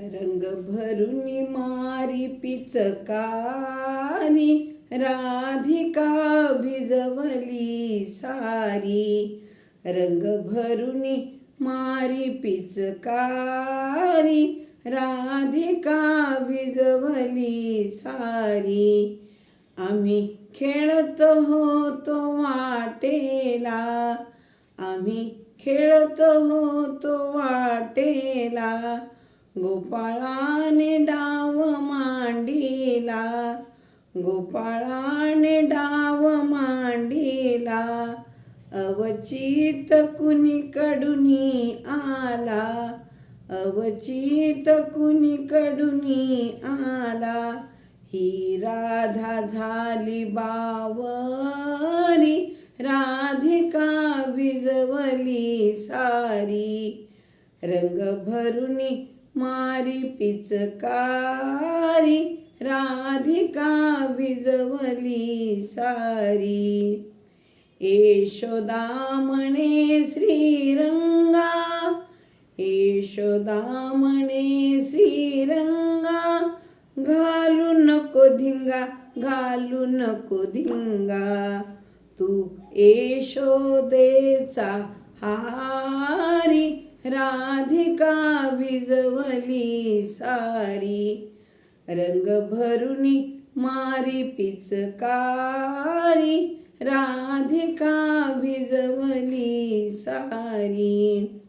रंग भरुनी मारी पिचकारी, राधिका भिजवली सारी. रंग भरुनी मारी पिचकारी, राधिका भिजवली सारी. आम्ही खेळत होतो वाटेला, आम्ही खेळत होतो वाटेला. गोपाळाने डाव मांडिला, गोपाळाने डाव मांडिला. अवचित कुणीकडूनी आला, अवचित कुणीकडूनी आला. ही राधा झाली बावरी, राधिका भिजवली सारी. रंग भरुनी मारी पिचकारी, राधिका भिजवली सारी. यशोदा म्हणे श्रीरंगा, यशोदा म्हणे श्रीरंगा. घालू नको धिंगा, घालू नको धिंगा. तू यशोदेचा हारी, राधिका भिजवली सारी. रंग भरुनी मारी पिचकारी, राधिका भिजवली सारी.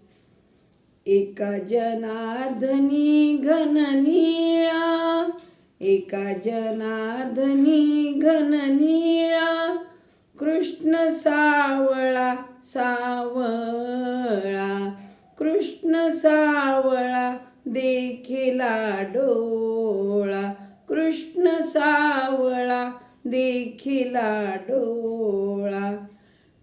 एका जनार्दनी घन निळा, एका जनार्दनी घन निळा. कृष्ण सावळा सावळा, कृष्ण सावळा देखिला डोळा. कृष्ण सावळा देखिला डोळा.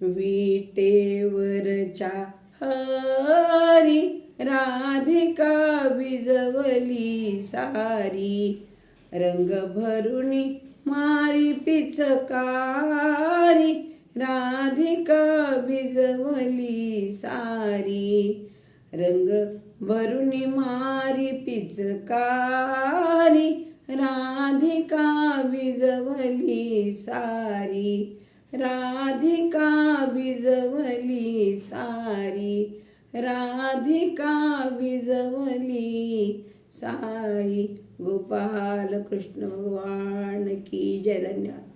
विटेवरच्या हरी, राधिका भिजवली सारी. रंग भरुनी मारी पिचकारी, राधिका भिजवली सारी. रंग भरुनी मारी पिचकारी, राधिका भिजवली सारी. राधिका भिजवली सारी, राधिका भिजवली सारी. गोपाल कृष्ण भगवान की जय. धन्यवाद.